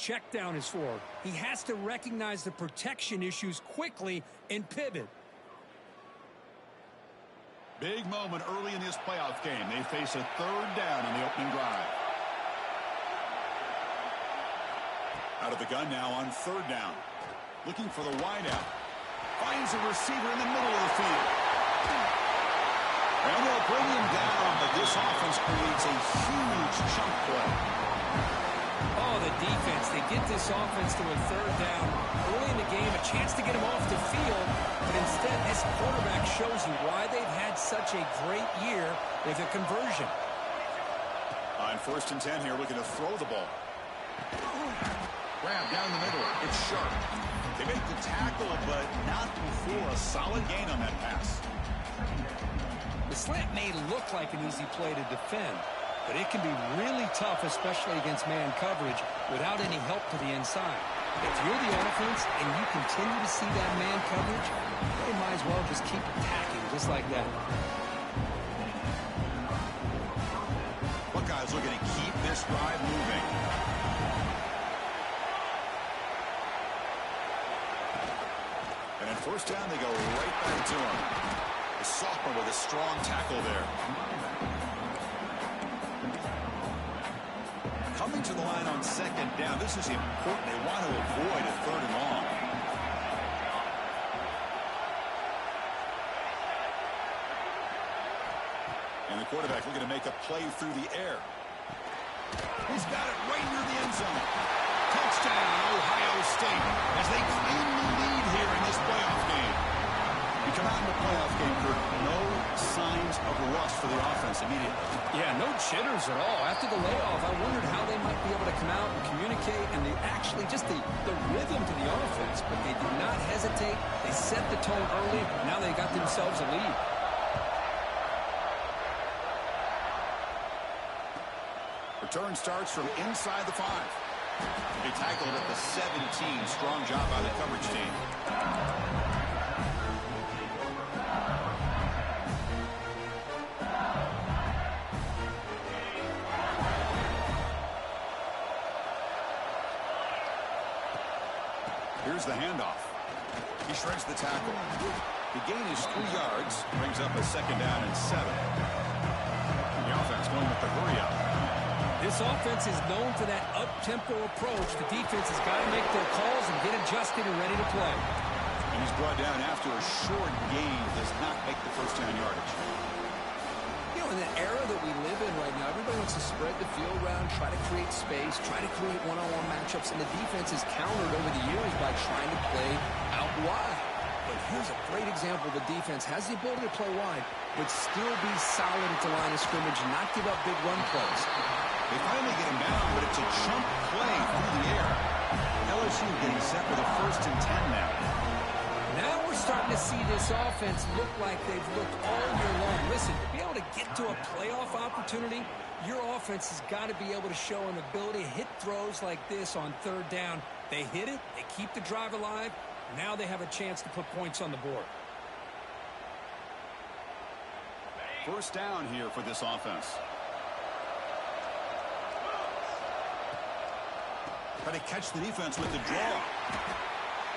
check down is for. He has to recognize the protection issues quickly and pivot. Big moment early in this playoff game. They face a third down in the opening drive. Out of the gun now on third down. Looking for the wideout. Finds a receiver in the middle of the field. And they'll bring him down, but this offense creates a huge chunk play. Oh, the defense. They get this offense to a third down early in the game, a chance to get him off the field. But instead, this quarterback shows you why they've had such a great year with a conversion. On 1st and 10 here, looking to throw the ball. Grab down the middle. It's sharp. They make the tackle, but not before a solid gain on that pass. The slant may look like an easy play to defend, but it can be really tough, especially against man coverage, without any help to the inside. If you're the offense and you continue to see that man coverage, they might as well just keep attacking just like that. Buckeyes looking to keep this drive moving. And at first down, they go right back to him. The sophomore with a strong tackle there. Coming to the line on 2nd down. This is important. They want to avoid a 3rd and long. And the quarterback looking to make a play through the air. He's got it right near the end zone. Touchdown, Ohio State, as they claim the lead here in this playoff game. We come out in the playoff game, Kirk, no signs of rust for the offense immediately. Yeah, no jitters at all. After the layoff, I wondered how they might be able to come out and communicate, and actually just the rhythm to the offense. But they did not hesitate. They set the tone early. Now they got themselves a lead. Return starts from inside the 5. They tackled at the 17. Strong job by the coverage team. Here's the handoff. He shreds the tackle. The gain is 3 yards. Brings up a 2nd down and 7. The offense going with the hurry up. This offense is known for that up-tempo approach. The defense has got to make their calls and get adjusted and ready to play. And he's brought down after a short gain. Does not make the first down yardage. You know, in the era that we live in right now, everybody wants to spread the field around, try to create space, try to create one-on-one matchups, and the defense has countered over the years by trying to play out wide. But here's a great example. The defense has the ability to play wide, but still be solid at the line of scrimmage and not give up big run plays. They finally get him down, but it's a jump play through the air. LSU getting set with a 1st and 10 now. Now we're starting to see this offense look like they've looked all year long. Listen, to be able to get to a playoff opportunity, your offense has got to be able to show an ability to hit throws like this on 3rd down. They hit it, they keep the drive alive. Now they have a chance to put points on the board. First down here for this offense. Try to catch the defense with the draw.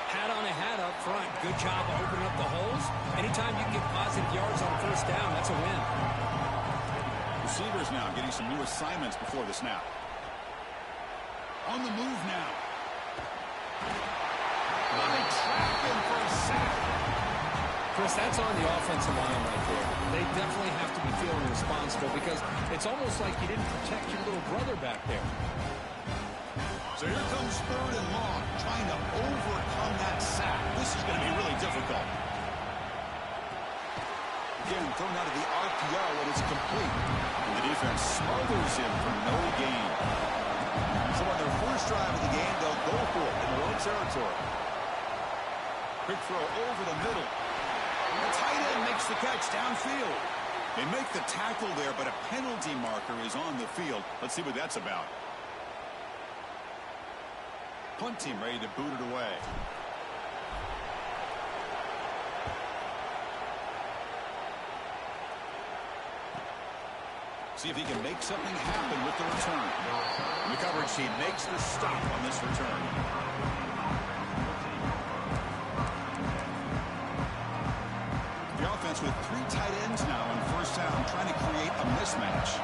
Hat on a hat up front. Good job of opening up the holes. Anytime you get positive yards on 1st down, that's a win. Receivers now getting some new assignments before the snap. On the move now. They trap him for a sack. Chris, that's on the offensive line right there. They definitely have to be feeling responsible because it's almost like you didn't protect your little brother back there. So here comes 3rd and long, trying to overcome that sack. This is going to be really difficult. Again, thrown out of the RPO, and it's complete. And the defense smothers him for no gain. So on their first drive of the game, they'll go for it in their own territory. Quick throw over the middle. The tight end makes the catch downfield. They make the tackle there, but a penalty marker is on the field. Let's see what that's about. Punt team ready to boot it away. See if he can make something happen with the return. And the coverage team makes the stop on this return. The offense with 3 tight ends now on first down, trying to create a mismatch.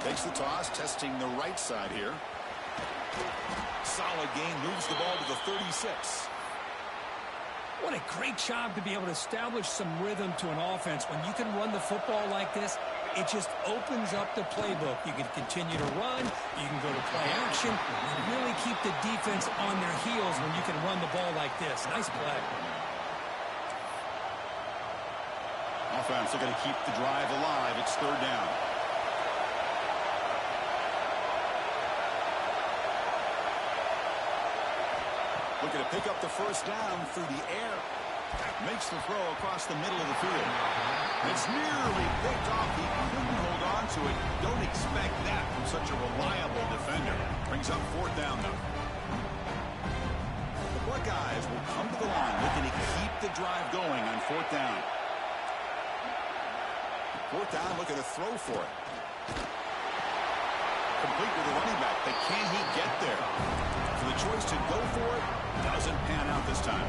Takes the toss, testing the right side here. Solid gain, moves the ball to the 36. What a great job to be able to establish some rhythm to an offense. When you can run the football like this, it just opens up the playbook. You can continue to run, you can go to play action, and really keep the defense on their heels when you can run the ball like this. Nice play. Offense are going to keep the drive alive. It's third down. Looking to pick up the first down through the air. Makes the throw across the middle of the field. It's nearly picked off. He couldn't hold on to it. Don't expect that from such a reliable defender. Brings up fourth down, though. The Buckeyes will come to the line looking to keep the drive going on fourth down. Fourth down, looking to throw for it. Complete with the running back, but can he get there? So the choice to go for it doesn't pan out this time.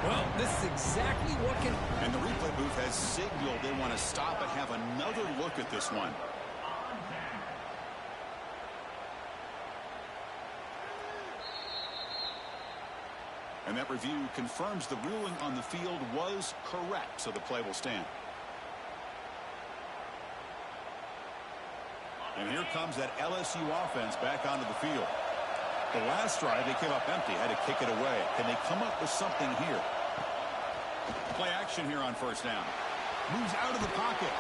Well, this is exactly what can... And the replay booth has signaled they want to stop and have another look at this one. And that review confirms the ruling on the field was correct, so the play will stand. And here comes that LSU offense back onto the field. The last drive, they came up empty, had to kick it away. Can they come up with something here? Play action here on first down. Moves out of the pocket.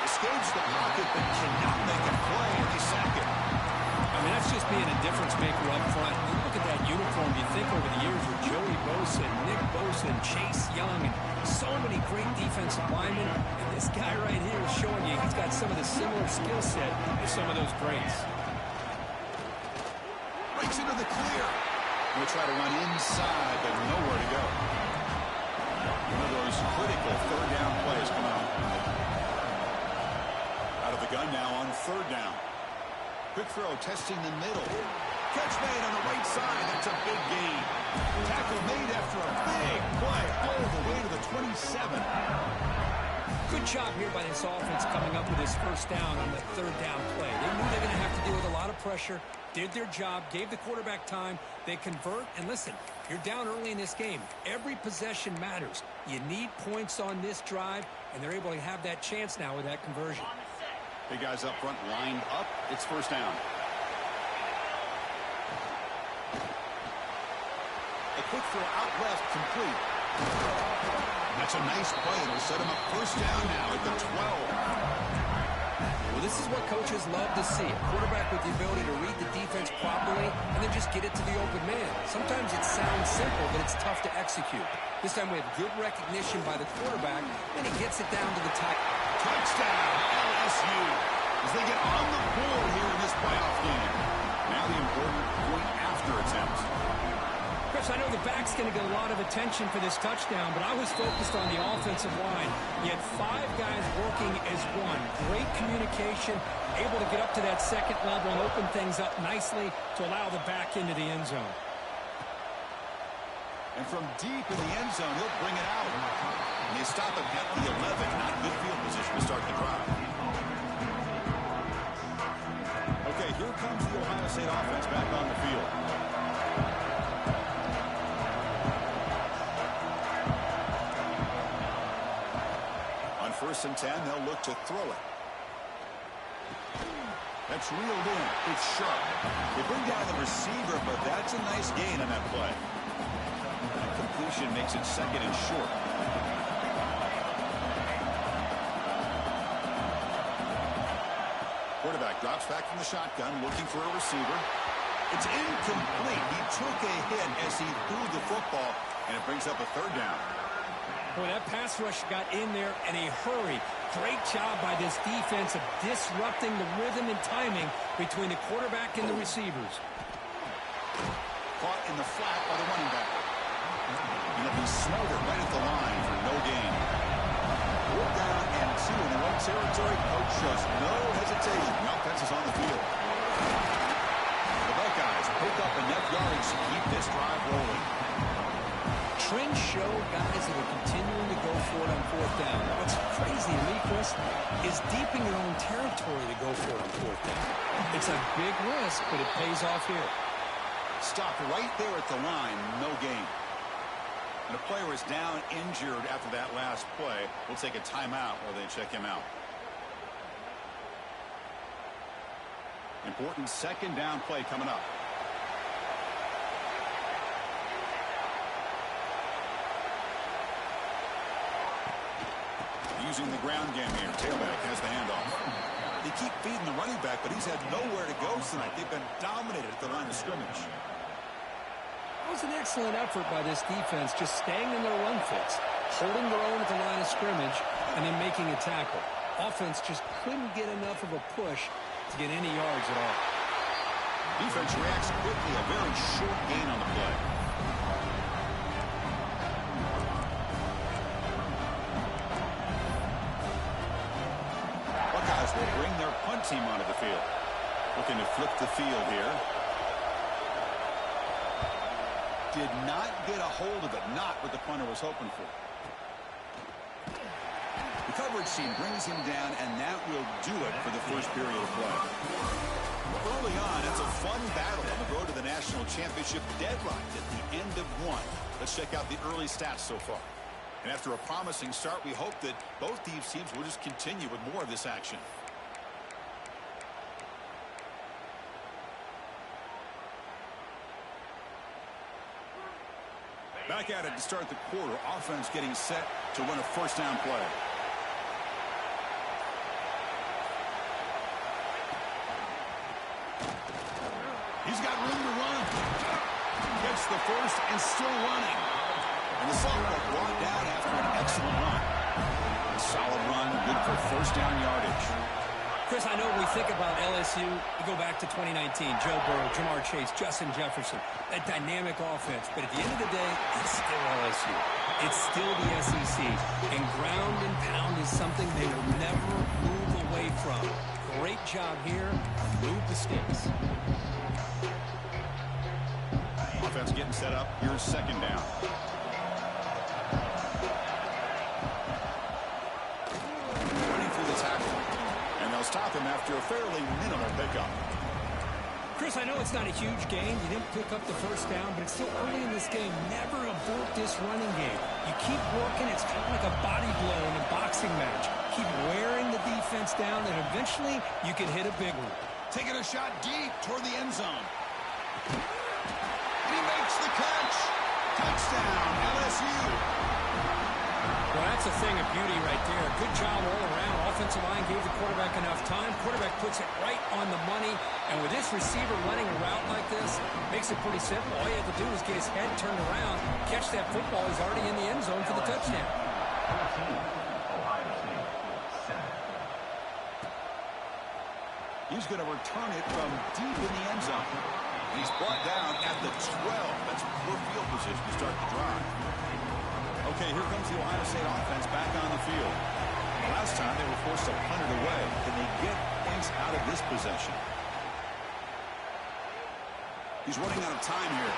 Escapes the pocket, but cannot make a play, and they sack it. I mean, that's just being a difference maker up front. You look at that uniform, you think over the years with Joey Bosa, Nick Bosa, and Chase Young, and so many great defensive linemen. And this guy right here is showing you he's got some of the similar skill set as some of those greats. Breaks into the clear. We'll try to run inside, but nowhere to go. One of those critical third down plays come out. Out of the gun now on third down. Quick throw, testing the middle. Catch made on the right side. That's a big gain. Tackle made after a big play all the way to the 27. Good job here by this offense coming up with his first down on the third down play. They knew they were going to have to deal with a lot of pressure, did their job, gave the quarterback time. They convert, and listen, you're down early in this game. Every possession matters. You need points on this drive, and they're able to have that chance now with that conversion. Big guys up front lined up. It's first down. A quick throw out left, complete. That's a nice play. It'll set him up first down now at the 12. Well, this is what coaches love to see. A quarterback with the ability to read the defense properly and then just get it to the open man. Sometimes it sounds simple, but it's tough to execute. This time we have good recognition by the quarterback, and he gets it down to the tight. Touchdown, LSU, as they get on the board here in this playoff game. Now the important point after attempt. Chris, I know the back's going to get a lot of attention for this touchdown, but I was focused on the offensive line. You had 5 guys working as one. Great communication, able to get up to that second level and open things up nicely to allow the back into the end zone. And from deep in the end zone, he'll bring it out. And they stop him at the 11. Not good field position to start the drive. Okay, here comes the Ohio State offense back on the field. On 1st and 10, they'll look to throw it. That's reeled in. It's sharp. They bring down the receiver, but that's a nice gain on that play. Completion makes it second and short. Quarterback drops back from the shotgun, looking for a receiver. It's incomplete. He took a hit as he threw the football, and it brings up a third down. Boy, that pass rush got in there in a hurry. Great job by this defense of disrupting the rhythm and timing between the quarterback and the receivers. Caught in the flat by the running back. The it'll be Smoother right at the line for no gain. 4th down and 2 in the red territory. Coach shows no hesitation. The offense is on the field. The Buckeyes pick up enough yardage to keep this drive rolling. Trends show guys that are continuing to go for it on 4th down. What's crazy to me, Chris, is deep in your own territory to go for it on 4th down. It's a big risk, but it pays off here. Stopped right there at the line, no gain. And the player is down injured after that last play. We'll take a timeout while they check him out. Important 2nd down play coming up. Using the ground game here. Tailback has the handoff. They keep feeding the running back, but he's had nowhere to go tonight. They've been dominated at the line of scrimmage. That was an excellent effort by this defense, just staying in their run fits, holding their own at the line of scrimmage, and then making a tackle. Offense just couldn't get enough of a push to get any yards at all. Defense reacts quickly. A very short gain on the play. Buckeyes will bring their punt team onto the field. Looking to flip the field here. Did not get a hold of it. Not what the punter was hoping for. The coverage team brings him down, and that will do it for the first period of play. Early on, it's a fun battle on the road to the national championship, deadlocked at the end of 1. Let's check out the early stats so far. And after a promising start, we hope that both these teams will just continue with more of this action. Back at it to start the quarter. Offense getting set to run a 1st down play. He's got room to run. Gets the first and still running. And the sophomore brought down after an excellent run. A solid run, good for 1st down yardage. Chris, I know we think about LSU, we go back to 2019, Joe Burrow, Jamar Chase, Justin Jefferson, that dynamic offense. But at the end of the day, it's still LSU. It's still the SEC. And ground and pound is something they will never move away from. Great job here. Move the sticks. Offense getting set up. Here's 2nd down. Running through the tackle. And they'll stop him after a fairly minimal pickup. Chris, I know it's not a huge gain. You didn't pick up the 1st down, but it's still early in this game. Never abort this running game. You keep working. It's kind of like a body blow in a boxing match. Keep wearing the defense down, and eventually you can hit a big one. Taking a shot deep toward the end zone. And he makes the catch. Touchdown, LSU. Well, that's a thing of beauty right there. Good job all around. Offensive line gave the quarterback enough time. Quarterback puts it right on the money. And with this receiver running a route like this, makes it pretty simple. All you have to do is get his head turned around, catch that football. He's already in the end zone for the touchdown. He's going to return it from deep in the end zone. He's brought down at the 12. That's poor field position to start the drive. Okay, here comes the Ohio State offense back on the field. Last time they were forced to punt it away. Can they get things out of this possession? He's running out of time here.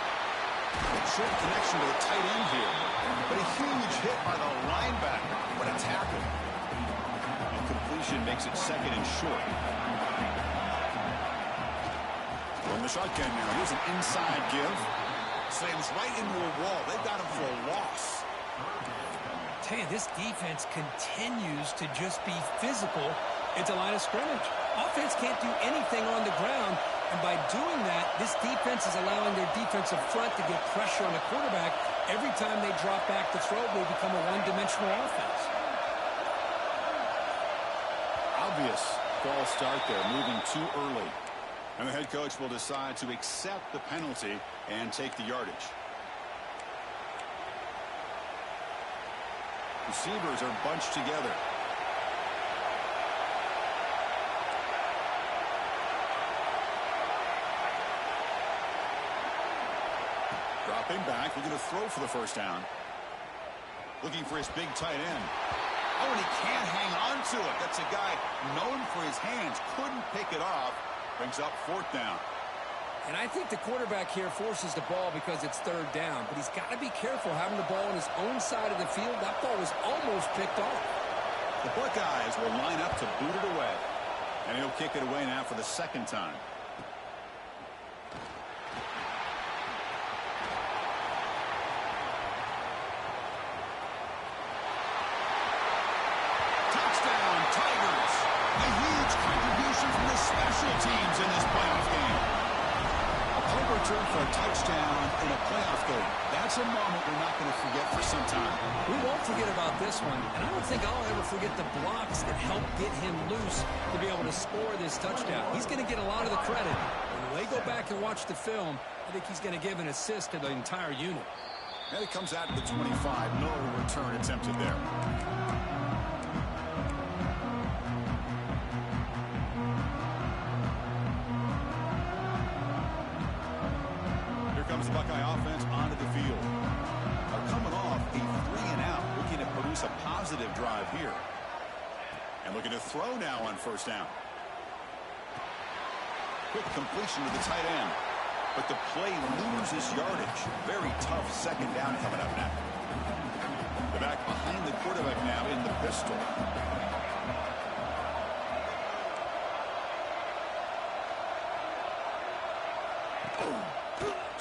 Short connection to the tight end here. But a huge hit by the linebacker. What a tackle. Incompletion makes it 2nd and short. From the shotgun now. Here's an inside give. Slams right into a wall. They've got him for a loss. Tell you, this defense continues to just be physical at the line of scrimmage. Offense can't do anything on the ground, and by doing that, this defense is allowing their defensive front to get pressure on the quarterback. Every time they drop back to throw, they become a one-dimensional offense. Obvious false start there, moving too early. And the head coach will decide to accept the penalty and take the yardage. Receivers are bunched together. Dropping back, we're going to throw for the 1st down. Looking for his big tight end. Oh, and he can't hang on to it. That's a guy known for his hands. Couldn't pick it off. Brings up 4th down. And I think the quarterback here forces the ball because it's 3rd down. But he's got to be careful having the ball on his own side of the field. That ball was almost picked off. The Buckeyes will line up to boot it away. And he'll kick it away now for the 2nd time. Touchdown, Tigers. A huge contribution from the special teams in this playoff game. A punt return for a touchdown in a playoff game. That's a moment we're not going to forget for some time. We won't forget about this one, and I don't think I'll ever forget the blocks that helped get him loose to be able to score this touchdown. He's going to get a lot of the credit. When they go back and watch the film, I think he's going to give an assist to the entire unit. And it comes out to the 25. No return attempted there. The Buckeye offense onto the field. They're coming off a 3-and-out, looking to produce a positive drive here. And looking to throw now on 1st down. Quick completion to the tight end. But the play loses yardage. Very tough 2nd down coming up now. The back behind the quarterback now in the pistol.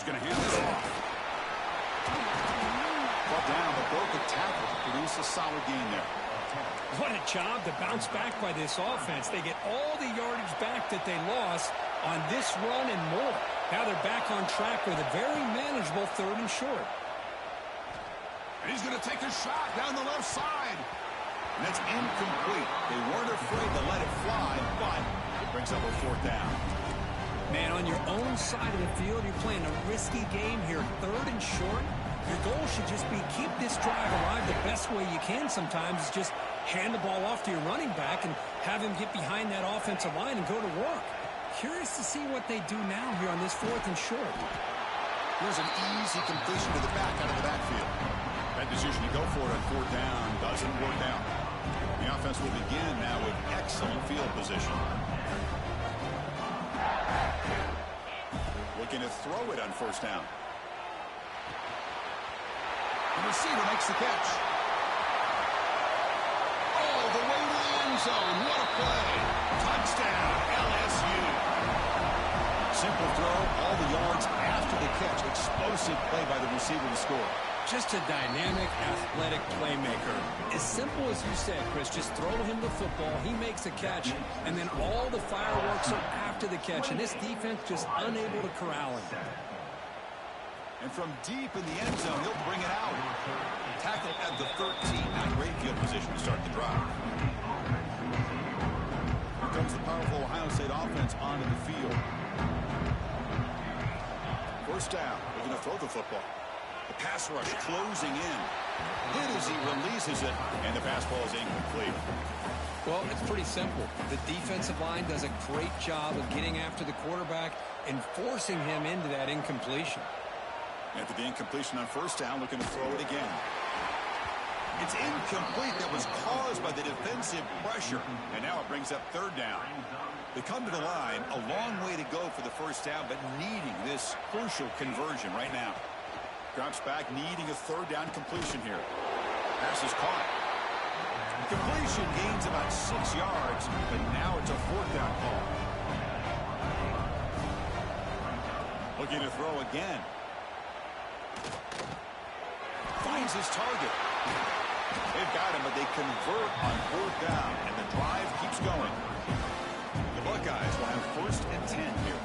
Going to hand this off. Brought down, but broke a tackle to produce a solid gain there. What a job to bounce back by this offense. They get all the yardage back that they lost on this run and more. Now they're back on track with a very manageable 3rd and short. And he's going to take a shot down the left side. And that's incomplete. They weren't afraid to let it fly, but it brings up a 4th down. Man, on your own side of the field, you're playing a risky game here, 3rd and short. Your goal should just be keep this drive alive the best way you can sometimes is just hand the ball off to your running back and have him get behind that offensive line and go to work. Curious to see what they do now here on this 4th and short. Here's an easy completion to the back out of the backfield. That decision to go for it on 4th down doesn't work out. The offense will begin now with excellent field position. Looking to throw it on 1st down. The receiver makes the catch. All the way to the end zone. What a play. Touchdown, LSU. Simple throw, all the yards after the catch. Explosive play by the receiver to score. Just a dynamic, athletic playmaker. As simple as you said, Chris, just throw him the football, he makes a catch, and then all the fireworks are after the catch, and this defense just unable to corral him. And from deep in the end zone, he'll bring it out. Tackle at the 13. Now great field position to start the drive. Here comes the powerful Ohio State offense onto the field. 1st down. They're going to throw the football. The pass rush closing in. Hit as he releases it, and the pass ball is incomplete. Well, it's pretty simple. The defensive line does a great job of getting after the quarterback and forcing him into that incompletion. After the incompletion on 1st down, looking to throw it again. It's incomplete. That was caused by the defensive pressure, and now it brings up 3rd down. They come to the line, a long way to go for the 1st down, but needing this crucial conversion right now. Drops back, needing a 3rd down completion here. Pass is caught. Completion gains about 6 yards, but now it's a 4th down call. Looking to throw again. Finds his target. They've got him, but they convert on 4th down, and the drive keeps going. The Buckeyes will have 1st and 10 here.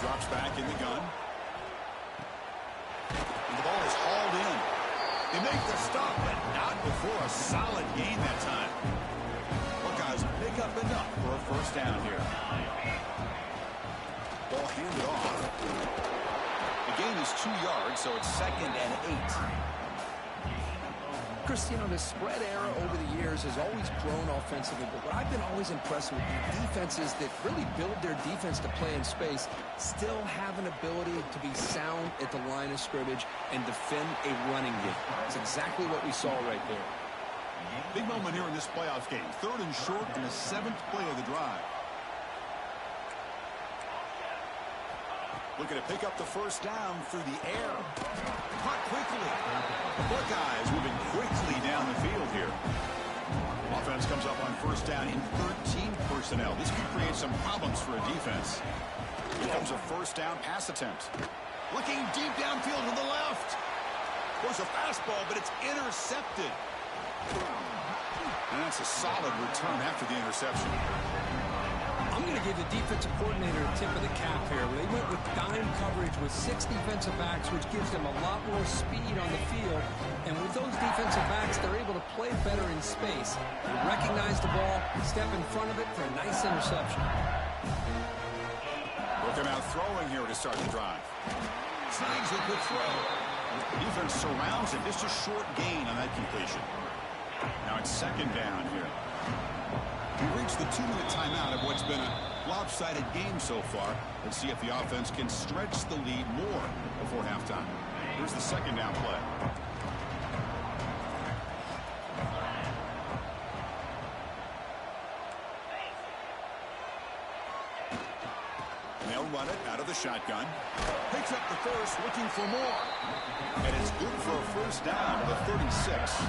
Drops back in the gun. And the ball is hauled in. They make the stop, but not before a solid gain that time. Buckeyes pick up enough for a 1st down here. Ball handed off. The gain is 2 yards, so it's 2nd and 8. Chris, you know, the spread era over the years has always grown offensively, but what I've been always impressed with the defenses that really build their defense to play in space still have an ability to be sound at the line of scrimmage and defend a running game. That's exactly what we saw right there. Big moment here in this playoff game. 3rd and short in the 7th play of the drive. Looking to pick up the first down through the air. Caught quickly. The Buckeyes moving quickly down the field here. Offense comes up on first down in 13 personnel. This could create some problems for a defense. Here comes a first down pass attempt. Looking deep downfield to the left. There's a fastball, but it's intercepted. And that's a solid return after the interception. I'm going to give the defensive coordinator a tip of the cap here. They went with dime coverage with 6 defensive backs, which gives them a lot more speed on the field. And with those defensive backs, they're able to play better in space. They recognize the ball, step in front of it for a nice interception. Looking out throwing here to start the drive. Snags a good throw. The defense surrounds him. Just a short gain on that completion. Now it's 2nd down here. We reached the 2-minute timeout of what's been a lopsided game so far. Let's see if the offense can stretch the lead more before halftime. Here's the 2nd down play. They'll run it out of the shotgun. Picks up the first, looking for more. And it's good for a first down to the 36.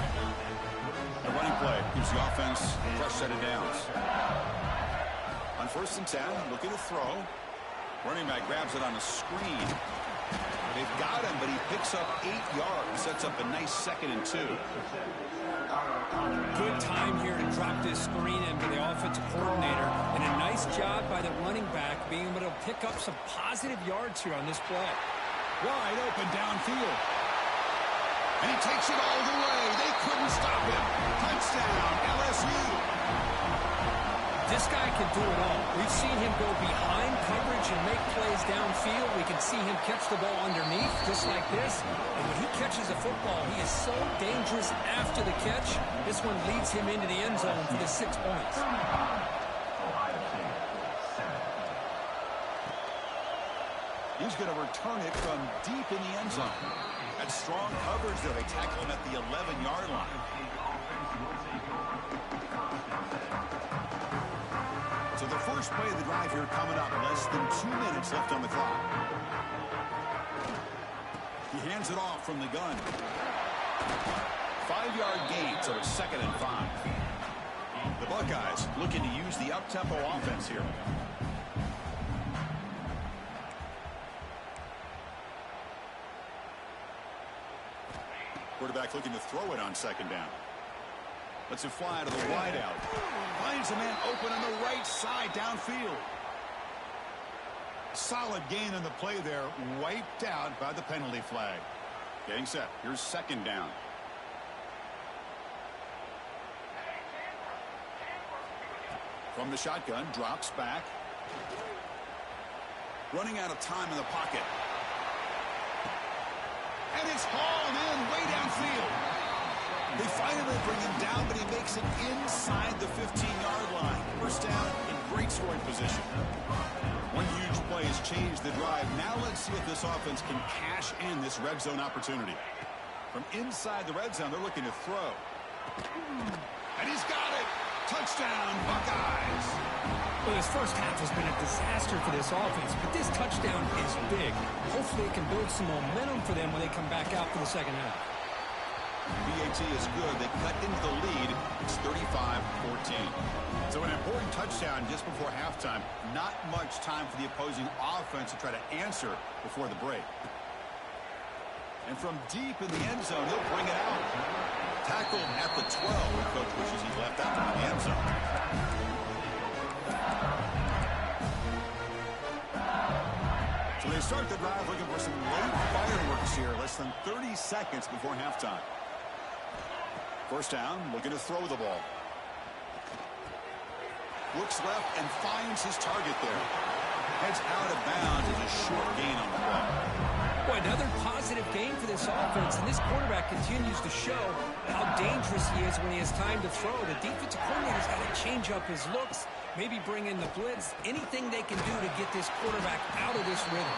The running play gives the offense a fresh set of downs. On 1st and 10, looking to throw. Running back grabs it on a screen. They've got him, but he picks up 8 yards. Sets up a nice 2nd and 2. Good time here to drop this screen in for the offensive coordinator. And a nice job by the running back being able to pick up some positive yards here on this play. Wide open downfield. And he takes it all the way. They couldn't stop him. Touchdown, LSU. This guy can do it all. We've seen him go behind coverage and make plays downfield. We can see him catch the ball underneath, just like this. And when he catches the football, he is so dangerous after the catch. This one leads him into the end zone for the 6 points. He's going to return it from deep in the end zone. That's strong coverage there. They tackle him at the 11-yard line. So the first play of the drive here coming up. Less than 2 minutes left on the clock. He hands it off from the gun. 5-yard gain, so it's 2nd and 5. The Buckeyes looking to use the up-tempo offense here. Quarterback looking to throw it on 2nd down. Lets it fly to the wideout. Finds a man open on the right side downfield. Solid gain on the play there. Wiped out by the penalty flag. Getting set. Here's 2nd down. From the shotgun. Drops back. Running out of time in the pocket. And it's hauled in way downfield. They finally bring him down, but he makes it inside the 15-yard line. First down in great scoring position. One huge play has changed the drive. Now let's see if this offense can cash in this red zone opportunity. From inside the red zone, they're looking to throw. And he's got it. Touchdown, Buckeyes. Well, this first half has been a disaster for this offense, but this touchdown is big. Hopefully it can build some momentum for them when they come back out for the second half. BAT is good. They cut into the lead. It's 35-14. So an important touchdown just before halftime. Not much time for the opposing offense to try to answer before the break. And from deep in the end zone, he'll bring it out. Tackled at the 12. The coach wishes he left that one in the end zone. So they start the drive looking for some late fireworks here. Less than 30 seconds before halftime. First down, looking to throw the ball. Looks left and finds his target there. Heads out of bounds as a short gain on the play. Boy, another positive game for this offense, and this quarterback continues to show how dangerous he is when he has time to throw. The defensive coordinator's got to change up his looks, maybe bring in the blitz, anything they can do to get this quarterback out of this rhythm.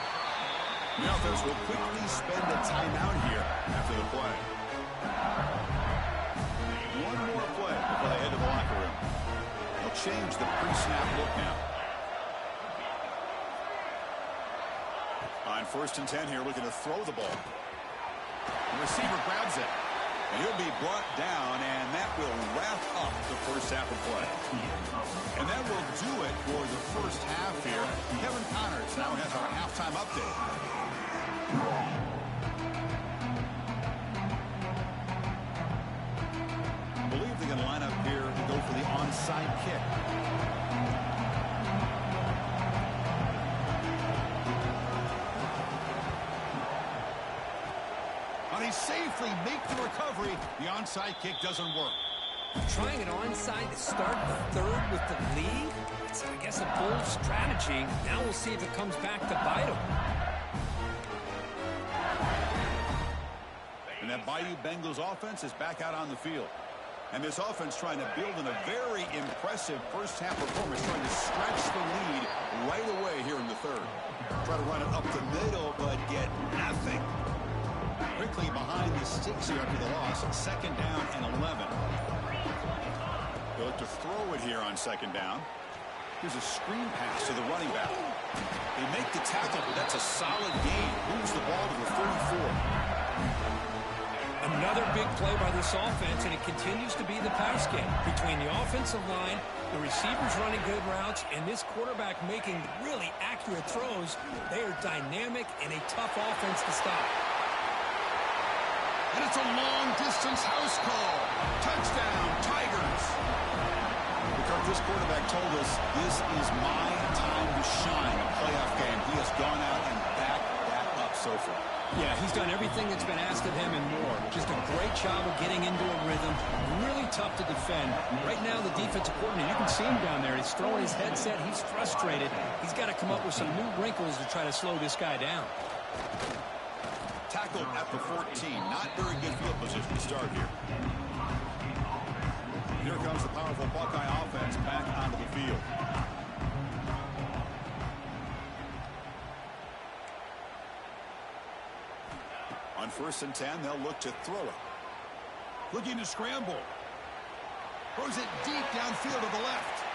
The offense will quickly spend a timeout here after the play. One more play before they head to the locker room. They'll change the pre-snap look now. On 1st and 10 here, looking to throw the ball. The receiver grabs it, and he'll be brought down, and that will wrap up the first half of play. And that will do it for the first half here. Kevin Connors now has our halftime update. I believe they're going to line up here to go for the onside kick. They safely make the recovery. The onside kick doesn't work. Trying an onside to start the third with the lead? It's, I guess, a bold strategy. Now we'll see if it comes back to bite them. And that Bayou Bengals offense is back out on the field. And this offense trying to build in a very impressive first half performance, trying to stretch the lead right away here in the third. Try to run it up the middle, but get nothing. Quickly behind the sticks here after the loss. 2nd down and 11. They'll look to throw it here on 2nd down. Here's a screen pass to the running back. They make the tackle, but that's a solid gain. Moves the ball to the 34. Another big play by this offense, and it continues to be the pass game. Between the offensive line, the receivers running good routes, and this quarterback making really accurate throws, they are dynamic and a tough offense to stop. And it's a long-distance house call. Touchdown, Tigers. Because this quarterback told us this is my time to shine, a playoff game. He has gone out and backed that up so far. Yeah, he's done everything that's been asked of him and more. Just a great job of getting into a rhythm. Really tough to defend. Right now, the defensive coordinator, you can see him down there. He's throwing his headset. He's frustrated. He's got to come up with some new wrinkles to try to slow this guy down. Tackled at the 14. Not very good field position to start here. Here comes the powerful Buckeye offense back onto the field. On 1st and 10, they'll look to throw it. Looking to scramble. Throws it deep downfield to the left.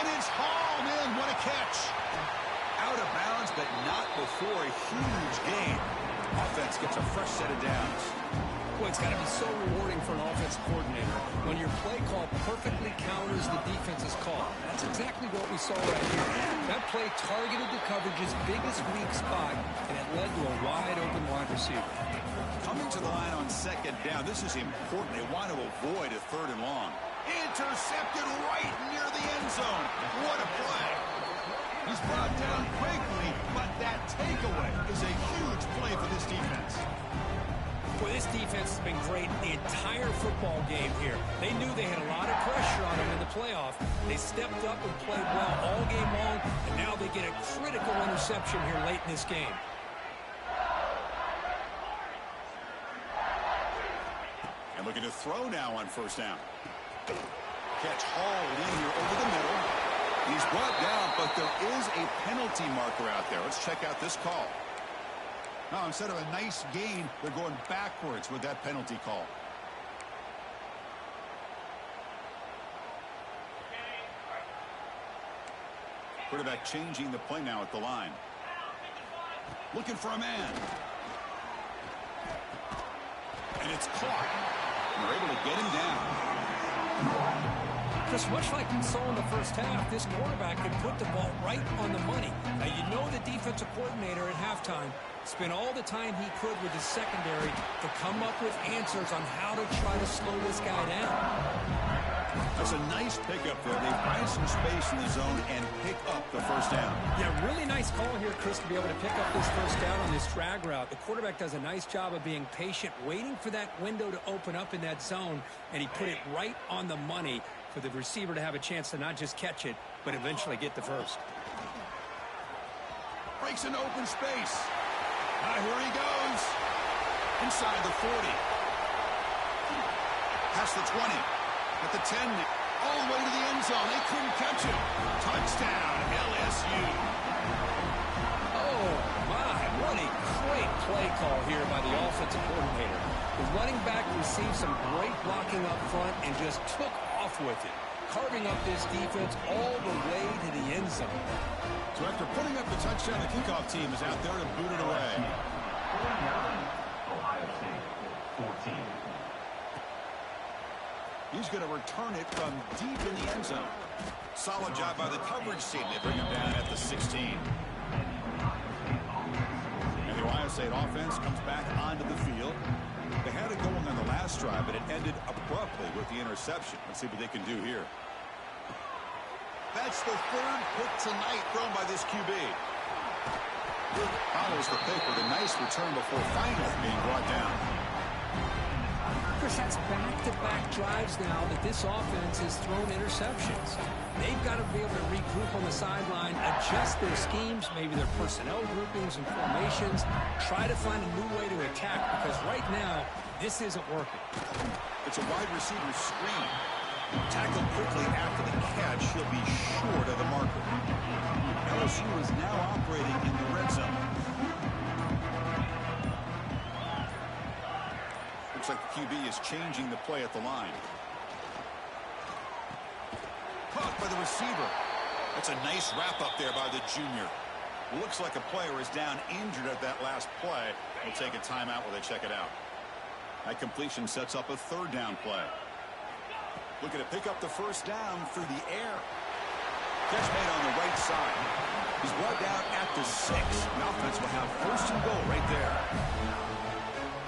And it's hauled in. What a catch. Out of bounds, but not before a huge gain. Offense gets a fresh set of downs. Boy, it's got to be so rewarding for an offensive coordinator when your play call perfectly counters the defense's call. That's exactly what we saw right here. That play targeted the coverage's biggest weak spot, and it led to a wide-open wide receiver. Coming to the line on 2nd down. This is important. They want to avoid a 3rd and long. Intercepted right near the end zone. What a play. He's brought down quickly, but that takeaway is a huge play for this defense. Boy, this defense has been great the entire football game here. They knew they had a lot of pressure on them in the playoff. They stepped up and played well all game long, and now they get a critical interception here late in this game. And looking to throw now on 1st down. Catch hauled in here over the middle. He's brought down, but there is a penalty marker out there. Let's check out this call. Now, instead of a nice gain, they're going backwards with that penalty call. Quarterback changing the play now at the line. Looking for a man. And it's caught. And they're able to get him down. Just much like we saw in the first half, this quarterback could put the ball right on the money. Now, you know the defensive coordinator at halftime spent all the time he could with his secondary to come up with answers on how to try to slow this guy down. That's a nice pickup there. They find some space in the zone and pick up the 1st down. Yeah, really nice call here, Chris, to be able to pick up this 1st down on this drag route. The quarterback does a nice job of being patient, waiting for that window to open up in that zone, and he put it right on the money for the receiver to have a chance to not just catch it, but eventually get the 1st. Breaks into open space. Here he goes. Inside the 40. Past the 20. At the 10. All the way to the end zone. They couldn't catch him. Touchdown, LSU. Oh, my. What a great play call here by the offensive coordinator. The running back received some great blocking up front and just took off with it, carving up this defense all the way to the end zone. So after putting up the touchdown, the kickoff team is out there to boot it away. Ohio State, 14. He's going to return it from deep in the end zone. Solid job by the coverage team. They bring him down at the 16. And the Ohio State offense comes back onto the field. They had it going on the last drive, but it ended abruptly with the interception. Let's see what they can do here. That's the third pick tonight thrown by this QB. Follows the pick with a nice return before finally being brought down. Chris, that's back-to-back drives now that this offense has thrown interceptions. They've got to be able to regroup on the sideline, adjust their schemes, maybe their personnel groupings and formations, try to find a new way to attack, because right now, this isn't working. It's a wide receiver screen. Tackled quickly after the catch. He'll be short of the marker. LSU is now operating in the red zone. Looks like the QB is changing the play at the line. Caught by the receiver. That's a nice wrap up there by the junior. Looks like a player is down injured at that last play. We'll take a timeout while they check it out. That completion sets up a third down play. Looking to pick up the first down through the air. Catch made on the right side. He's brought down at the 6. The offense will have first and goal right there.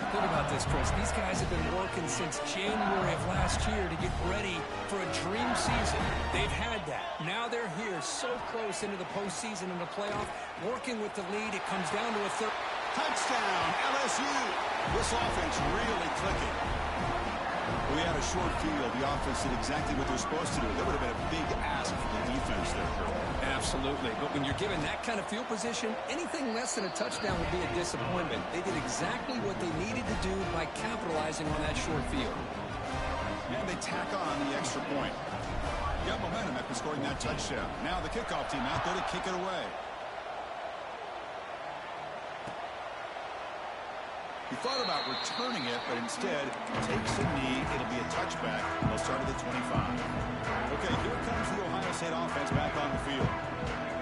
Think about this, Chris. These guys have been working since January of last year to get ready for a dream season. They've had that. Now they're here so close into the postseason and the playoff, working with the lead. It comes down to a third. Touchdown, LSU. This offense really clicking. We had a short field. The offense did exactly what they're supposed to do. That would have been a big ask for the defense there, Kurt. Absolutely. But when you're given that kind of field position, anything less than a touchdown would be a disappointment. They did exactly what they needed to do by capitalizing on that short field. And they tack on the extra point. Got momentum after scoring that touchdown. Now the kickoff team out there to kick it away. He thought about returning it, but instead takes a knee. It'll be a touchback. They'll start at the 25. Okay, here comes the Ohio State offense back on the field.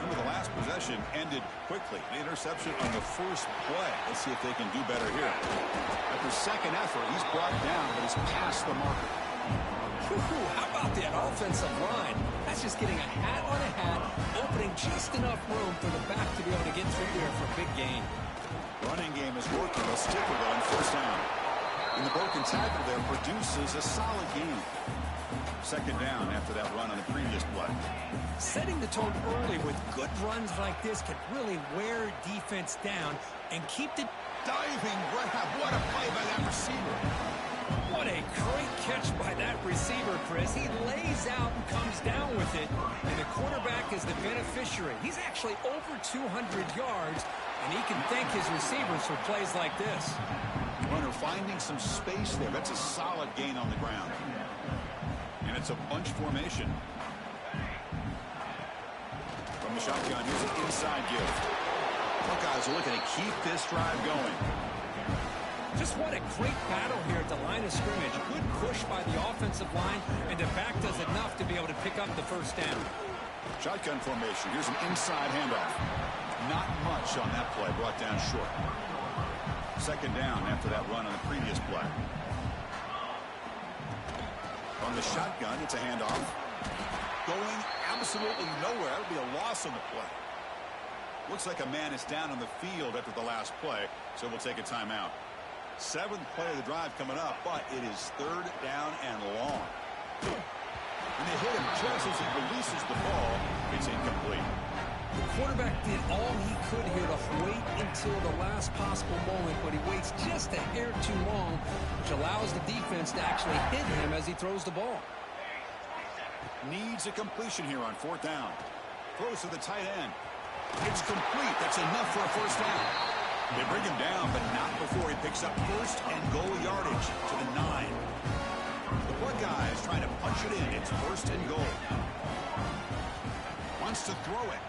Remember, the last possession ended quickly. The interception on the first play. Let's see if they can do better here. After second effort, he's brought down, but he's past the marker. How about that offensive line? That's just getting a hat on a hat, opening just enough room for the back to be able to get through there for a big gain. Running game is working. They'll stick with it on first down. And the broken tackle there produces a solid gain. Second down after that run on the previous play. Setting the tone early with good runs like this can really wear defense down and keep the Diving grab. What a play by that receiver. What a great catch by that receiver, Chris. He lays out and comes down with it, and the quarterback is the beneficiary. He's actually over 200 yards, and he can thank his receivers for plays like this. Runner finding some space there. That's a solid gain on the ground. And it's a bunch formation. From the shotgun, here's an inside give. Buckeyes are looking to keep this drive going. Just what a great battle here at the line of scrimmage. Good push by the offensive line, and the back does enough to be able to pick up the first down. Shotgun formation. Here's an inside handoff. Not much on that play. Brought down short. Second down after that run on the previous play. On the shotgun, it's a handoff. Going absolutely nowhere. That'll be a loss on the play. Looks like a man is down on the field after the last play, so we'll take a timeout. Seventh play of the drive coming up, but it is third down and long. And they hit him just as he releases the ball. It's incomplete. The quarterback did all he could here to wait until the last possible moment, but he waits just a hair too long, which allows the defense to actually hit him as he throws the ball. Needs a completion here on fourth down. Throws to the tight end. It's complete. That's enough for a first down. They bring him down, but not before he picks up first and goal yardage to the 9. The plug guy is trying to punch it in. It's first and goal. Wants to throw it.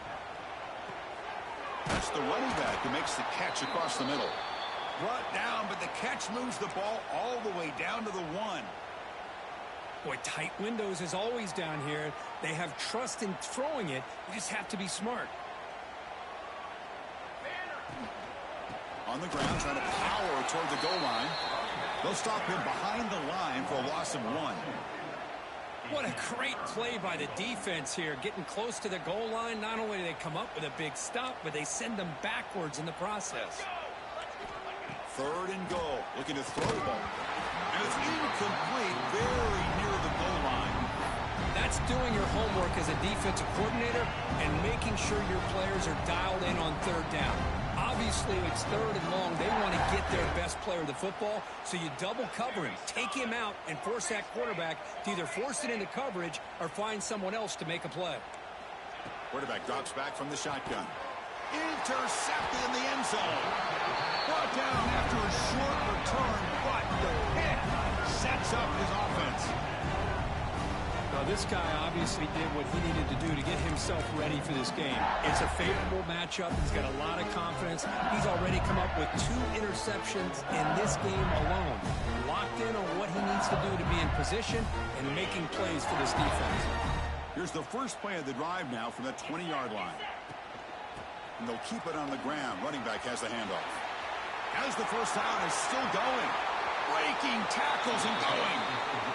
That's the running back who makes the catch across the middle. Brought down, but the catch moves the ball all the way down to the 1. Boy, tight windows is always down here. They have trust in throwing it. You just have to be smart. On the ground, trying to power toward the goal line. They'll stop him behind the line for a loss of 1. What a great play by the defense here. Getting close to the goal line, not only do they come up with a big stop, but they send them backwards in the process. Third and goal. Looking to throw the ball. And it's incomplete, very near the goal line. That's doing your homework as a defensive coordinator and making sure your players are dialed in on third down. Obviously, it's third and long. They want to get their best player of the football, so you double cover him, take him out, and force that quarterback to either force it into coverage or find someone else to make a play. Quarterback drops back from the shotgun. Intercepted in the end zone. Brought down after a short return, but the hit sets up his offense. Well, this guy obviously did what he needed to do to get himself ready for this game. It's a favorable matchup. He's got a lot of confidence. He's already come up with 2 interceptions in this game alone. Locked in on what he needs to do to be in position and making plays for this defense. Here's the first play of the drive now from the 20-yard line. And they'll keep it on the ground. Running back has the handoff. As the first down is still going. Breaking tackles and going.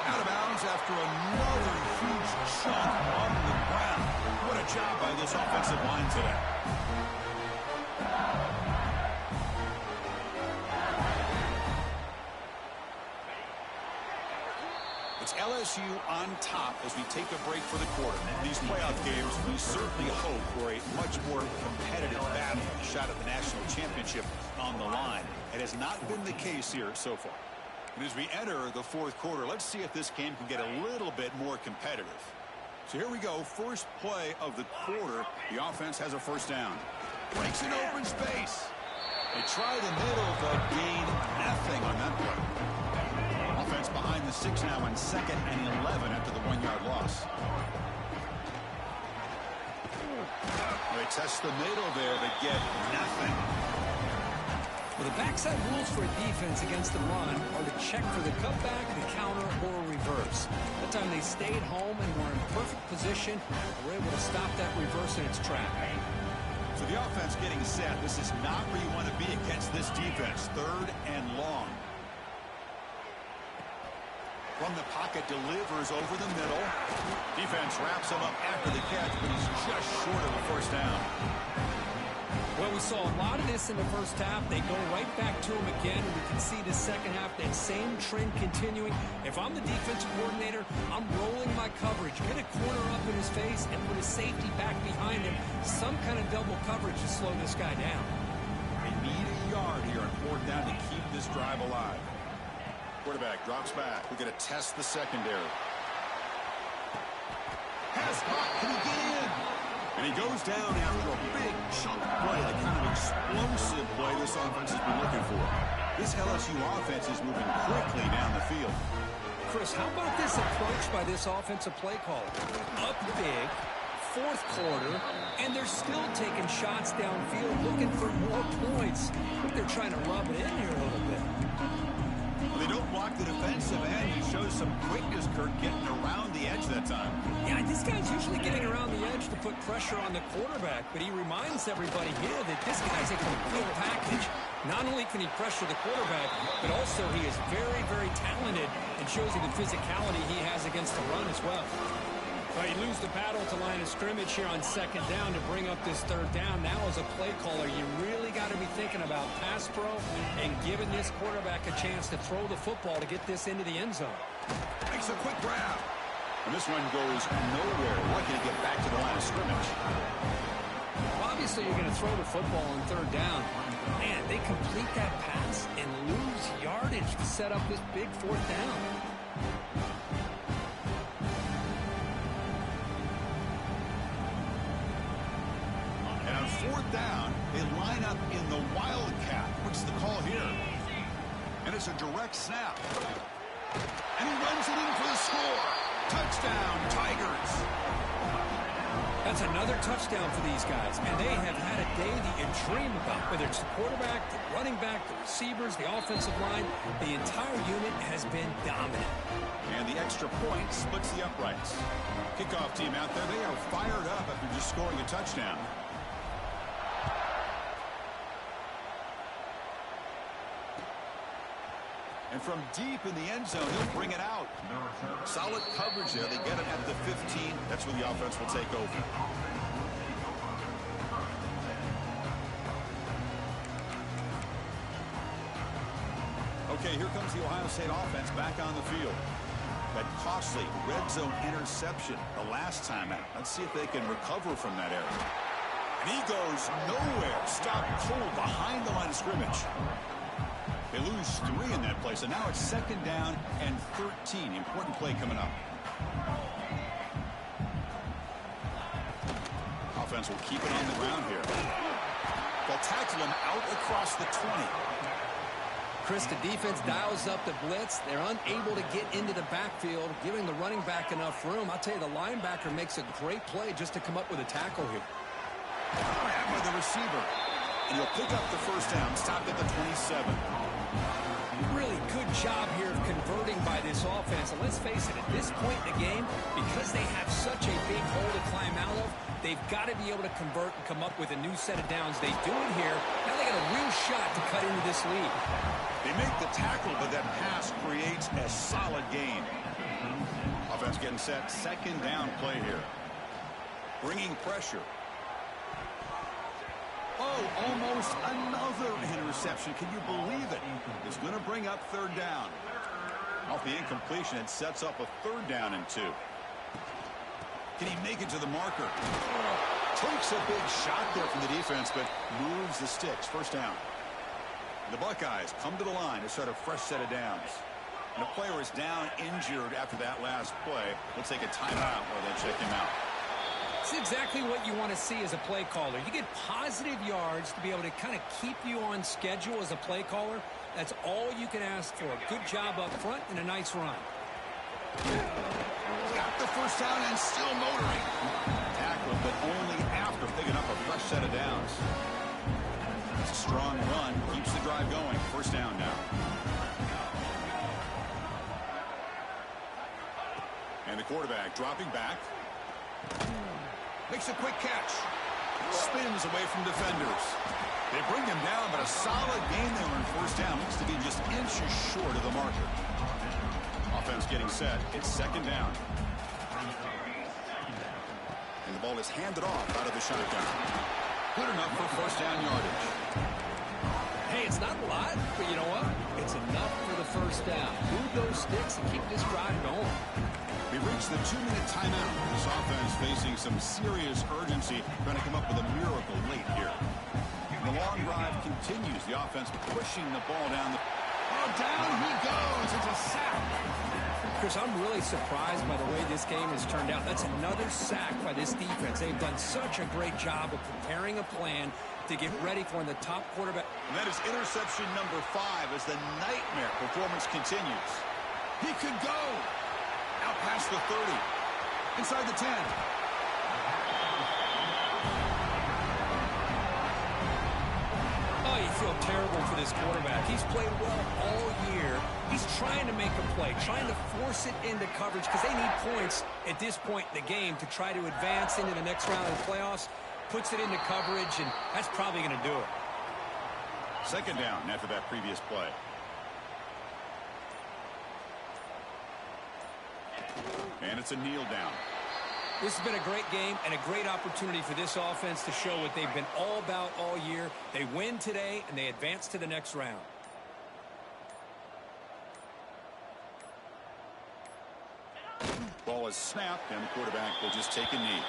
Out of bounds after another huge chunk on the ground. What a job by this offensive line today. It's LSU on top as we take a break for the quarter. These playoff games, we certainly hope for a much more competitive battle. A shot at the national championship on the line. It has not been the case here so far. And as we enter the fourth quarter, let's see if this game can get a little bit more competitive. So here we go. First play of the quarter. The offense has a first down. Breaks an open space. They try the middle, but gain nothing on that play. Offense behind the 6 now on 2nd and 11 after the 1-yard loss. They test the middle there, but get nothing. Well, the backside rules for a defense against the run are to check for the cutback, the counter, or a reverse. That time they stayed home and were in perfect position. Were able to stop that reverse in its track. So the offense getting set. This is not where you want to be against this defense. 3rd and long. From the pocket, delivers over the middle. Defense wraps him up after the catch, but he's just short of a first down. Well, we saw a lot of this in the first half. They go right back to him again, and we can see the second half, that same trend continuing. If I'm the defensive coordinator, I'm rolling my coverage. Get a corner up in his face and put a safety back behind him. Some kind of double coverage to slow this guy down. They need a yard here on 4th down to keep this drive alive. Quarterback drops back. We're going to test the secondary. Has Hawk. Can he get in? And he goes down after a big chunk play, the kind of explosive play this offense has been looking for. This LSU offense is moving quickly down the field. Chris, how about this approach by this offensive play caller? Up big, 4th quarter, and they're still taking shots downfield looking for more points. I think they're trying to rub it in here a little bit. Well, they don't block the defensive end. He shows some quickness, Kirk, getting around the edge that time. Yeah, this guy's usually getting around the edge to put pressure on the quarterback, but he reminds everybody here that this guy's a complete package. Not only can he pressure the quarterback, but also he is very, very talented and shows you the physicality he has against the run as well. Well, you lose the battle to line of scrimmage here on 2nd down to bring up this 3rd down. Now as a play caller, you really got to be thinking about pass pro and giving this quarterback a chance to throw the football to get this into the end zone. Makes a quick grab. And this one goes nowhere. Lucky to get back to the line of scrimmage. Well, obviously, you're going to throw the football on 3rd down. Man, they complete that pass and lose yardage to set up this big 4th down. 4th down, they line up in the Wildcat. What's the call here? And it's a direct snap. And he runs it in for the score. Touchdown, Tigers. That's another touchdown for these guys, and they have had a day that you dream about. Whether it's the quarterback, the running back, the receivers, the offensive line, the entire unit has been dominant. And the extra point splits the uprights. Kickoff team out there, they are fired up after just scoring a touchdown. And from deep in the end zone, he'll bring it out. Solid coverage there. They get him at the 15. That's where the offense will take over. Okay, here comes the Ohio State offense back on the field. That costly red zone interception the last time out. Let's see if they can recover from that error. And he goes nowhere. Stopped cold behind the line of scrimmage. They lose 3 in that play, so now it's 2nd down and 13. Important play coming up. Offense will keep it on the ground here. They'll tackle him out across the 20. Chris, the defense dials up the blitz. They're unable to get into the backfield, giving the running back enough room. I'll tell you, the linebacker makes a great play just to come up with a tackle here. Grab by the receiver. And he'll pick up the 1st down, stopped at the 27. Really good job here of converting by this offense. And let's face it, at this point in the game, because they have such a big hole to climb out of, they've got to be able to convert and come up with a new set of downs. They do it here. Now they got a real shot to cut into this lead. They make the tackle, but that pass creates a solid gain. Offense getting set. 2nd down play here. Bringing pressure. Oh, almost another interception. Can you believe it? It's going to bring up 3rd down. Off the incompletion, it sets up a 3rd down and 2. Can he make it to the marker? Takes a big shot there from the defense, but moves the sticks. 1st down. The Buckeyes come to the line to start a fresh set of downs. And the player is down injured after that last play. We'll take a timeout while they check him out. It's exactly what you want to see as a play caller. You get positive yards to be able to kind of keep you on schedule as a play caller. That's all you can ask for. Good job up front and a nice run. Got the 1st down and still motoring. Tackle, but only after picking up a fresh set of downs. It's a strong run. Keeps the drive going. 1st down now. And the quarterback dropping back. Makes a quick catch. Spins away from defenders. They bring him down, but a solid gain there in 1st down. Looks to be just inches short of the marker. Offense getting set. It's 2nd down. And the ball is handed off out of the shotgun. Good enough for 1st down yardage. Hey, it's not a lot, but you know what? It's enough for the 1st down. Move those sticks and keep this drive going. We reached the 2-minute timeout. This offense facing some serious urgency, trying to come up with a miracle late here. The long drive continues. The offense pushing the ball down. Oh, down he goes. It's a sack. Chris, I'm really surprised by the way this game has turned out. That's another sack by this defense. They've done such a great job of preparing a plan to get ready for the top quarterback. And that is interception number 5 as the nightmare performance continues. He could go. Out past the 30. Inside the 10. Oh, you feel terrible for this quarterback. He's played well all year. He's trying to make a play, trying to force it into coverage because they need points at this point in the game to try to advance into the next round of the playoffs. Puts it into coverage, and that's probably going to do it. 2nd down after that previous play. And it's a kneel down. This has been a great game and a great opportunity for this offense to show what they've been all about all year. They win today, and they advance to the next round. Ball is snapped, and the quarterback will just take a knee.